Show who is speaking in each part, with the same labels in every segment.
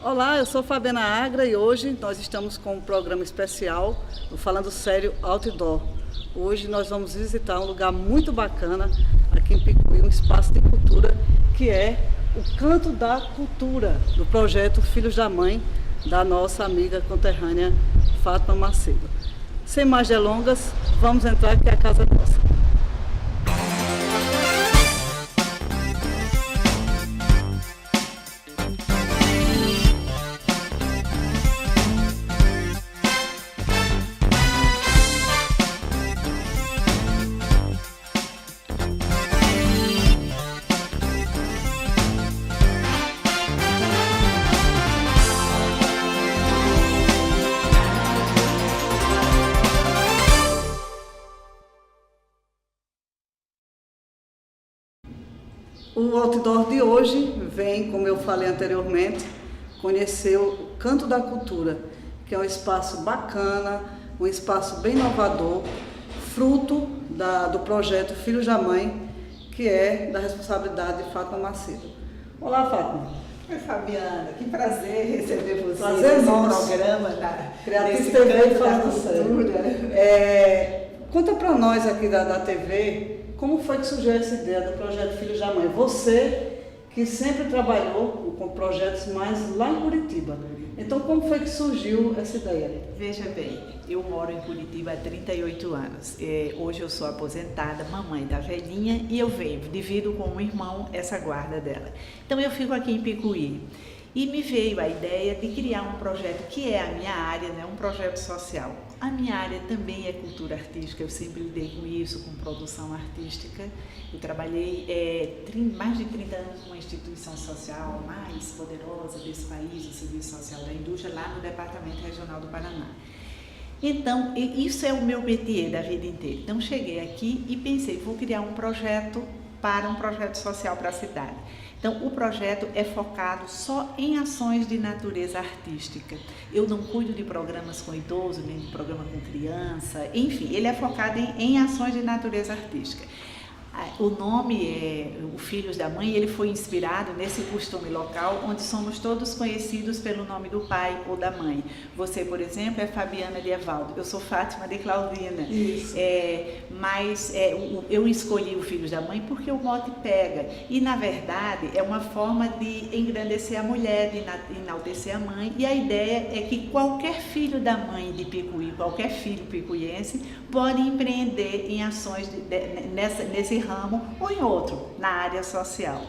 Speaker 1: Olá, eu sou Fabiana Agra e hoje nós estamos com um programa especial do Falando Sério Outdoor. Hoje nós vamos visitar um lugar muito bacana aqui em Picuí, um espaço de cultura que é o Canto da Cultura, do projeto Filhos da Mãe, da nossa amiga conterrânea Fátima Macedo. Sem mais delongas, vamos entrar que a casa é nossa. O outdoor de hoje vem, como eu falei anteriormente, conhecer o Canto da Cultura, que é um espaço bacana, um espaço bem inovador, fruto do projeto Filhos da Mãe, que é da responsabilidade de Fátima Macedo. Olá, Fátima.
Speaker 2: Oi, Fabiana, que prazer receber você
Speaker 1: Prazer
Speaker 2: nesse
Speaker 1: nosso.
Speaker 2: programa da
Speaker 1: Creative TV Falando
Speaker 2: Cultura.
Speaker 1: Conta para nós aqui da TV, como foi que surgiu essa ideia do projeto Filhos da Mãe? Você que sempre trabalhou com projetos mais lá em Curitiba. Então, como foi que surgiu essa ideia?
Speaker 2: Veja bem, eu moro em Curitiba há 38 anos. Hoje eu sou aposentada, mamãe da velhinha, e eu divido com um irmão essa guarda dela. Então eu fico aqui em Picuí. E me veio a ideia de criar um projeto que é a minha área, né? Um projeto social. A minha área também é cultura artística, eu sempre lidei com isso, com produção artística. Eu trabalhei mais de 30 anos numa instituição social mais poderosa desse país, o Serviço Social da Indústria, lá no Departamento Regional do Paraná. Então, isso é o meu métier da vida inteira. Então, cheguei aqui e pensei, vou criar um projeto social para a cidade. Então, o projeto é focado só em ações de natureza artística. Eu não cuido de programas com idoso, nem de programa com criança, enfim, ele é focado em ações de natureza artística. O nome é o Filhos da Mãe, ele foi inspirado nesse costume local onde somos todos conhecidos pelo nome do pai ou da mãe. Você, por exemplo, é Fabiana de Evaldo, eu sou Fátima de Claudina.
Speaker 1: Isso.
Speaker 2: Eu escolhi o Filhos da Mãe porque o mote pega e, na verdade, é uma forma de engrandecer a mulher, de enaltecer a mãe, e a ideia é que qualquer filho da mãe de Picuí, qualquer filho picuiense, pode empreender em ações nesse ramo ou em outro, na área social.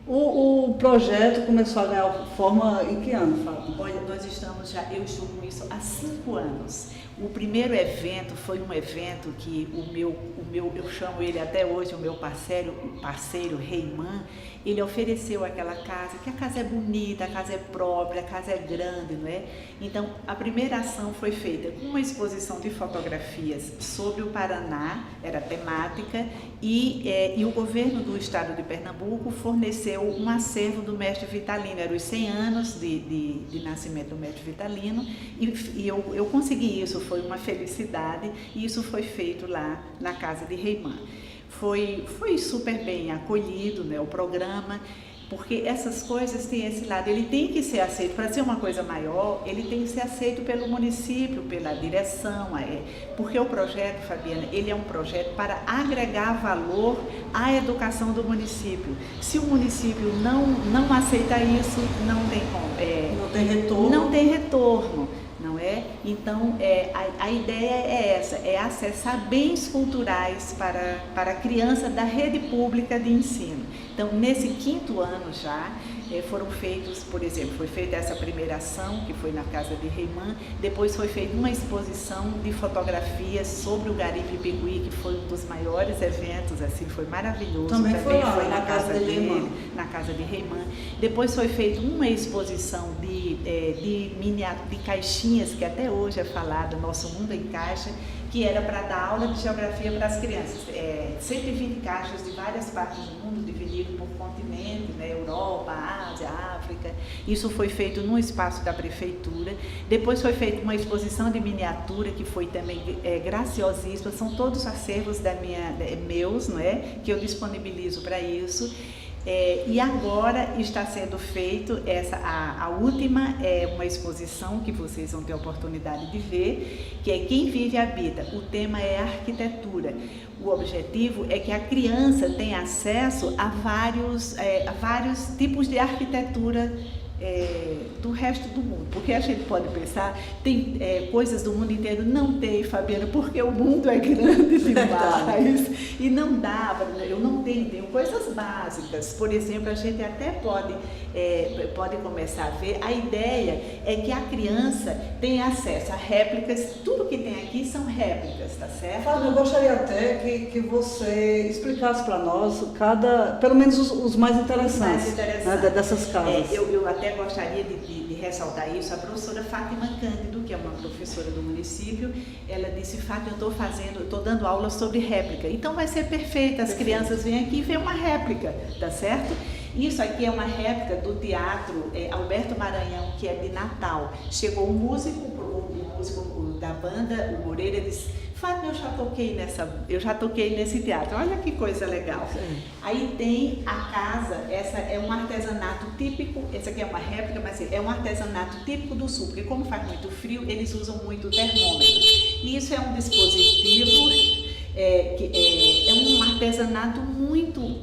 Speaker 1: O projeto começou a ganhar forma em que ano, Fátima?
Speaker 2: Olha, eu estou com isso há 5 anos. O primeiro evento foi um evento que eu chamo ele até hoje, o meu parceiro Reiman, ele ofereceu aquela casa, que a casa é bonita, a casa é própria, a casa é grande, não é? Então, a primeira ação foi feita com uma exposição de fotografias sobre o Paraná, era temática, e o governo do estado de Pernambuco forneceu um acervo do mestre Vitalino, eram os 100 anos de nascimento do mestre Vitalino, e eu consegui isso, foi uma felicidade, e isso foi feito lá na casa de Reiman. Foi super bem acolhido, né, o programa, porque essas coisas têm esse lado, ele tem que ser aceito, para ser uma coisa maior, ele tem que ser aceito pelo município, pela direção, porque o projeto, Fabiana, ele é um projeto para agregar valor à educação do município. Se o município não aceita isso, não tem como.
Speaker 1: Não tem retorno.
Speaker 2: Não tem retorno. Não é? Então, a ideia é essa, é acessar bens culturais para a criança da rede pública de ensino. Então, nesse 5º ano já, foram feitos, por exemplo, foi feita essa primeira ação, que foi na casa de Reiman, depois foi feita uma exposição de fotografias sobre o Garipe Picuí, que foi um dos maiores eventos, assim, foi maravilhoso.
Speaker 1: Também foi lá,
Speaker 2: foi
Speaker 1: na casa de Reiman.
Speaker 2: Na casa de Reiman. Depois foi feita uma exposição de caixinhas, que até hoje é falado, Nosso Mundo em Caixa, que era para dar aula de geografia para as crianças. 120 caixas de várias partes do mundo, dividido por continente, né? Europa, Ásia, África. Isso foi feito num espaço da prefeitura. Depois foi feita uma exposição de miniatura, que foi também graciosíssima. São todos acervos meus, não é? Que eu disponibilizo para isso. E agora está sendo feito a última, é uma exposição que vocês vão ter a oportunidade de ver, que é Quem Vive Habita. O tema é arquitetura. O objetivo é que a criança tenha acesso a vários tipos de arquitetura do resto do mundo, porque a gente pode pensar, tem coisas do mundo inteiro, não tem, Fabiana, porque o mundo é grande demais e não dá, eu não tenho coisas básicas, por exemplo, a gente até pode começar a ver, a ideia é que a criança tenha acesso a réplicas, tudo que tem aqui são réplicas, tá certo?
Speaker 1: Fábio, eu gostaria até que você explicasse para nós pelo menos os mais interessantes, né, dessas casas.
Speaker 2: Eu até gostaria de ressaltar isso. A professora Fátima Cândido, que é uma professora do município, ela disse: Fátima, eu estou dando aula sobre réplica, então vai ser perfeito, as crianças vêm aqui e vêem uma réplica, tá certo? Isso aqui é uma réplica do teatro Alberto Maranhão, que é de Natal. Chegou um músico da banda, o Moreira, disse: Fátima, eu já toquei nesse teatro, olha que coisa legal. Sim. Aí tem a casa, essa é um artesanato típico, essa aqui é uma réplica, mas é um artesanato típico do sul, porque como faz muito frio, eles usam muito termômetro. E isso é um dispositivo, que é um artesanato muito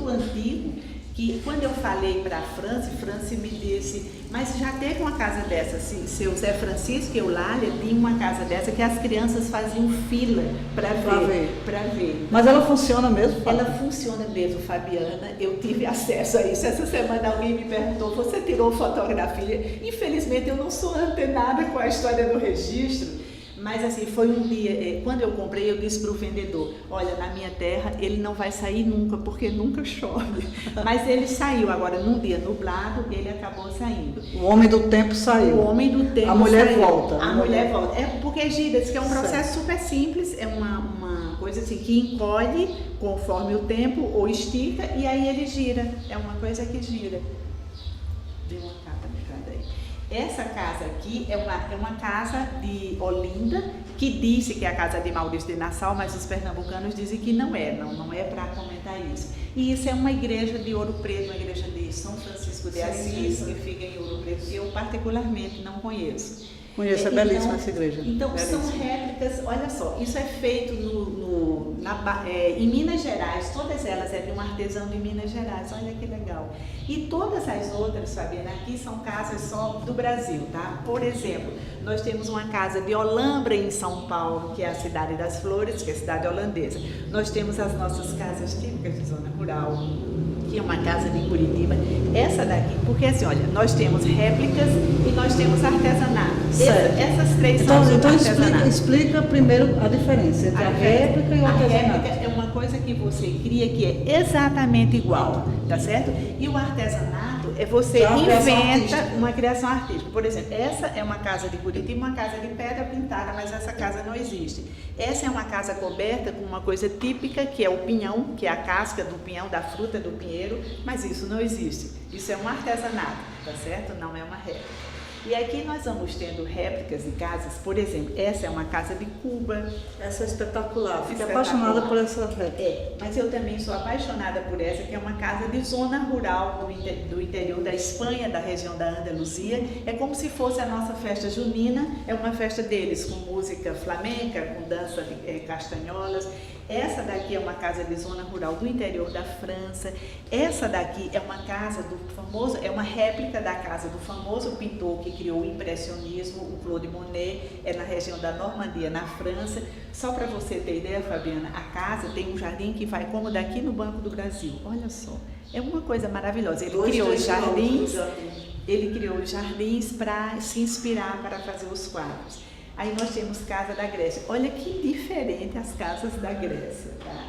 Speaker 2: antigo, que quando eu falei para a Franci me disse: mas já teve uma casa dessa, seu Zé Francisco Eulália tinha uma casa dessa que as crianças faziam fila para ver.
Speaker 1: Mas ela funciona mesmo?
Speaker 2: Ela funciona mesmo, Fabiana, eu tive acesso a isso. Essa semana alguém me perguntou: você tirou fotografia? Infelizmente eu não sou antenada com a história do registro. Mas assim, foi um dia, quando eu comprei, eu disse para o vendedor: olha, na minha terra ele não vai sair nunca, porque nunca chove. Mas ele saiu, agora num dia nublado, ele acabou saindo.
Speaker 1: O homem do tempo saiu.
Speaker 2: O homem do tempo
Speaker 1: A mulher
Speaker 2: saiu.
Speaker 1: volta.
Speaker 2: A mulher volta. Porque gira, diz que é um processo super simples, é uma coisa assim que encolhe conforme o tempo ou estica e aí ele gira. É uma coisa que gira. Deu uma capa de cada aí. Essa casa aqui é uma casa de Olinda, que disse que é a casa de Maurício de Nassau, mas os pernambucanos dizem que não é para comentar isso. E isso é uma igreja de Ouro Preto, uma igreja de São Francisco de Assis, que fica em Ouro Preto, que eu particularmente não conheço.
Speaker 1: Conheço, é belíssima essa igreja.
Speaker 2: Então,
Speaker 1: belíssima.
Speaker 2: São réplicas, olha só, isso é feito em Minas Gerais, todas elas é de um artesão de Minas Gerais, olha que legal. E todas as outras, Fabiana, aqui são casas só do Brasil, tá? Por exemplo, nós temos uma casa de Olambra em São Paulo, que é a cidade das flores, que é a cidade holandesa. Nós temos as nossas casas típicas de zona rural, que é uma casa de Curitiba. Essa daqui, porque assim, olha, nós temos réplicas e nós temos artesanato. Essas três são
Speaker 1: artesanato. Explica primeiro a diferença entre a réplica e o artesanato.
Speaker 2: A réplica é uma coisa que você cria que é exatamente igual, tá certo? E o artesanato é você inventa uma criação artística. Por exemplo, essa é uma casa de Curitiba, uma casa de pedra pintada, mas essa casa não existe. Essa é uma casa coberta com uma coisa típica, que é o pinhão, que é a casca do pinhão, da fruta do pinheiro, mas isso não existe. Isso é um artesanato, tá certo? Não é uma réplica. E aqui nós vamos tendo réplicas de casas, por exemplo, essa é uma casa de Cuba.
Speaker 1: Essa é espetacular, fiquei apaixonada por essa réplica.
Speaker 2: Mas eu também sou apaixonada por essa, que é uma casa de zona rural do interior da Espanha, da região da Andaluzia. É como se fosse a nossa festa junina, é uma festa deles, com música flamenca, com dança de castanholas. Essa daqui é uma casa de zona rural do interior da França. Essa daqui é uma casa é uma réplica da casa do famoso pintor que criou o impressionismo, o Claude Monet, é na região da Normandia, na França. Só para você ter ideia, Fabiana, a casa tem um jardim que vai como daqui no Banco do Brasil. Olha só, é uma coisa maravilhosa. Ele criou os jardins para se inspirar para fazer os quadros. Aí nós temos casa da Grécia. Olha que diferente as casas da Grécia, tá?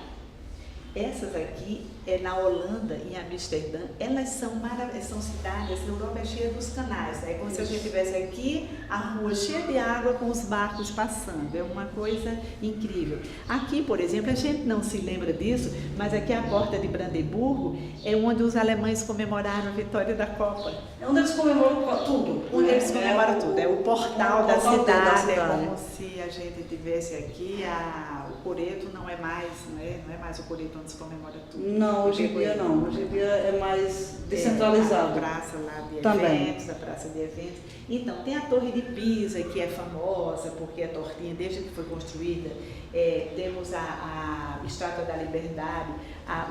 Speaker 2: Essas aqui é na Holanda, em Amsterdã. Elas são maravilhosas, são cidades, a Europa é cheia dos canais, né? É como se a gente tivesse aqui a rua cheia de água com os barcos passando. É uma coisa incrível. Aqui, por exemplo, a gente não se lembra disso, mas aqui a Porta de Brandemburgo é onde os alemães comemoraram a vitória da Copa.
Speaker 1: É onde eles comemoram tudo.
Speaker 2: Onde eles comemoram tudo. É o portal da cidade. É como se a gente tivesse aqui coreto não é mais, não é mais o coreto onde se comemora tudo.
Speaker 1: Não, hoje em dia não. Hoje em dia é mais descentralizado.
Speaker 2: A praça lá de
Speaker 1: também.
Speaker 2: eventos, a praça de eventos. Então, tem a Torre de Pisa, que é famosa porque é tortinha desde que foi construída. Temos a Estátua da Liberdade,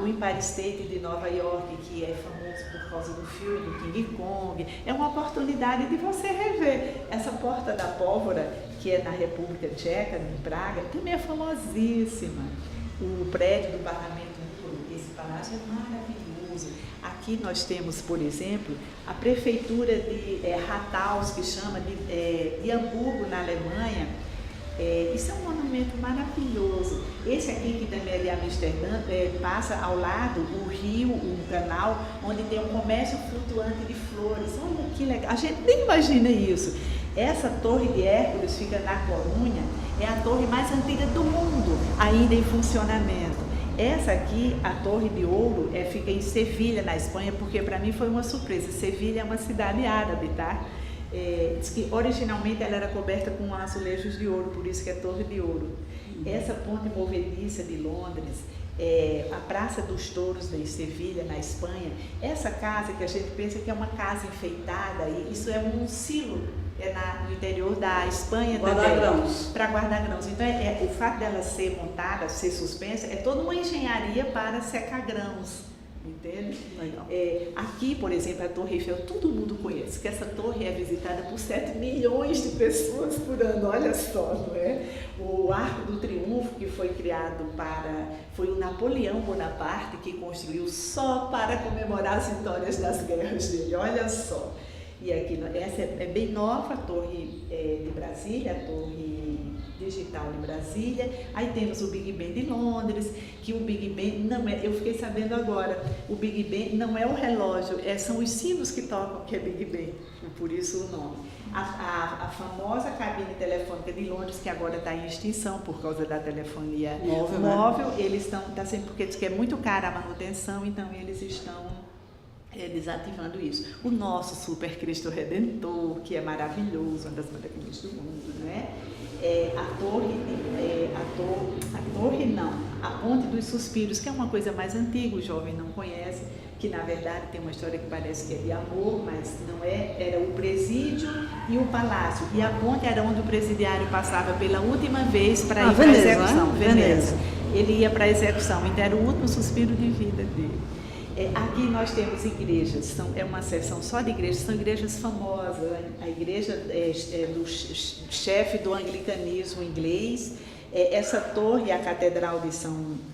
Speaker 2: o Empire State de Nova York, que é famoso por causa do filme do King Kong. É uma oportunidade de você rever. Essa Porta da Pólvora, que é na República Tcheca, em Praga, também é famosíssima. O prédio do Parlamento, esse palácio é maravilhoso. Aqui nós temos, por exemplo, a prefeitura de Rathaus, que chama de Hamburgo, na Alemanha. Isso é um monumento maravilhoso. Esse aqui, que também é de Amsterdã, passa ao lado o rio, um canal, onde tem um comércio flutuante de flores. Olha que legal, a gente nem imagina isso. Essa Torre de Hércules fica na Corunha, é a torre mais antiga do mundo, ainda em funcionamento. Essa aqui, a Torre de Ouro, fica em Sevilha, na Espanha, porque para mim foi uma surpresa. Sevilha é uma cidade árabe, tá? Diz que originalmente ela era coberta com azulejos de ouro, por isso que é Torre de Ouro. Essa ponte movediça de Londres, a Praça dos Touros de Sevilha, na Espanha, essa casa que a gente pensa que é uma casa enfeitada, isso é um silo, no interior da Espanha
Speaker 1: guardar grãos.
Speaker 2: Para guardar grãos. Então, o fato dela ser montada, ser suspensa, é toda uma engenharia para secar grãos. Entende?
Speaker 1: Legal.
Speaker 2: Aqui, por exemplo, a Torre Eiffel, todo mundo conhece, que essa torre é visitada por 7 milhões de pessoas por ano, olha só, não é? O Arco do Triunfo, que foi criado foi o Napoleão Bonaparte que construiu só para comemorar as vitórias das guerras dele, olha só. E aqui, essa é bem nova, a Torre de Brasília, a Torre Digital de Brasília. Aí temos o Big Ben de Londres, que o Big Ben não eu fiquei sabendo agora, o Big Ben não é o relógio, são os sinos que tocam que é Big Ben, por isso o nome. A famosa cabine telefônica de Londres, que agora está em extinção por causa da telefonia móvel, eles está sempre, porque diz que é muito cara a manutenção, então eles estão desativando isso. O nosso Super Cristo Redentor, que é maravilhoso, uma das maravilhas do mundo, né? A Ponte dos Suspiros, que é uma coisa mais antiga, o jovem não conhece, que na verdade tem uma história que parece que é de amor, mas não é, era o presídio e o palácio, e a ponte era onde o presidiário passava pela última vez para ir para a execução, Veneza. Ele ia para a execução, então era o último suspiro de vida dele. Aqui nós temos igrejas, é uma seção só de igrejas, são igrejas famosas. A igreja do chefe do anglicanismo inglês, essa torre, a Catedral de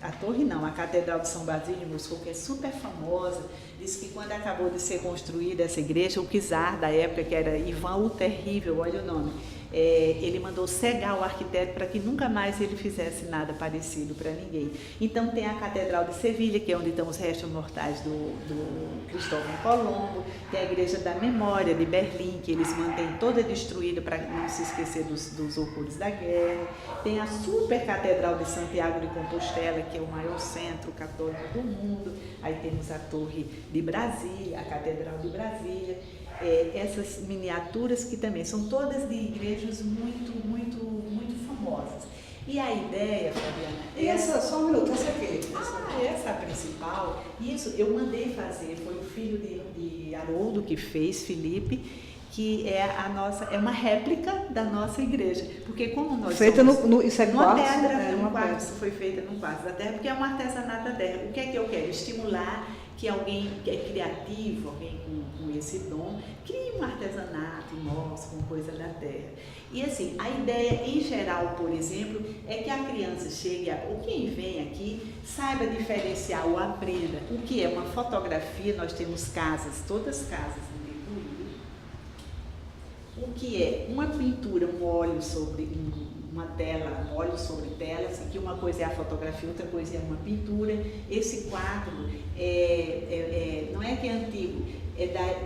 Speaker 2: a Catedral de São Basílio de Moscou, que é super famosa. Diz que quando acabou de ser construída essa igreja, o czar da época, que era Ivan o Terrível, olha o nome, ele mandou cegar o arquiteto para que nunca mais ele fizesse nada parecido para ninguém. Então tem a Catedral de Sevilha, que é onde estão os restos mortais do Cristóvão Colombo, tem a Igreja da Memória de Berlim, que eles mantêm toda destruída para não se esquecer dos horrores da guerra. Tem a Super Catedral de Santiago de Compostela, que é o maior centro católico do mundo. Aí temos a Torre de Brasília, a Catedral de Brasília. Essas miniaturas que também são todas de igrejas muito, muito, muito famosas. E a ideia, Fabiana...
Speaker 1: Só um minuto, essa aqui.
Speaker 2: Essa principal, isso eu mandei fazer, foi o filho de Haroldo que fez, Felipe, que é uma réplica da nossa igreja. Porque como nós
Speaker 1: feita
Speaker 2: somos
Speaker 1: isso é
Speaker 2: uma
Speaker 1: quartzo,
Speaker 2: pedra,
Speaker 1: uma
Speaker 2: quartzo, foi feita num quartzo da terra, porque é um artesanato da terra. O que é que eu quero? Estimular que alguém que é criativo, alguém com esse dom, crie um artesanato nosso, com coisa da terra. E assim, a ideia em geral, por exemplo, é que a criança chegue, ou quem vem aqui, saiba diferenciar ou aprenda o que é uma fotografia. Nós temos casas, todas casas em Picuí, o que é uma pintura, um óleo sobre uma tela, um óleo sobre tela, assim, que uma coisa é a fotografia, outra coisa é uma pintura. Esse quadro não é que é antigo,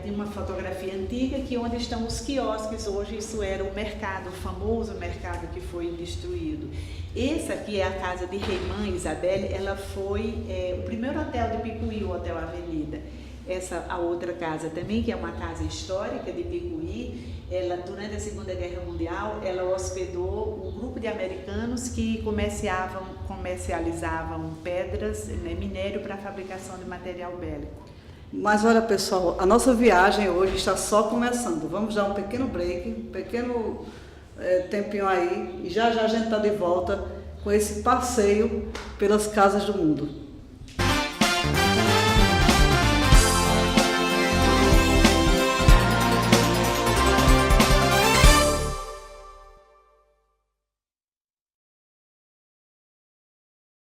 Speaker 2: de uma fotografia antiga, que onde estão os quiosques hoje, isso era o mercado, o famoso mercado que foi destruído. Esse aqui é a casa de Reimã Isabelle, ela foi o primeiro hotel de Picuí, o Hotel Avenida. a outra casa também, que é uma casa histórica de Picuí. Ela, durante a Segunda Guerra Mundial, ela hospedou um grupo de americanos que comercializavam pedras, né, minério para a fabricação de material bélico.
Speaker 1: Mas olha, pessoal, a nossa viagem hoje está só começando. Vamos dar um pequeno break, um pequeno tempinho aí, e já já a gente está de volta com esse passeio pelas casas do mundo.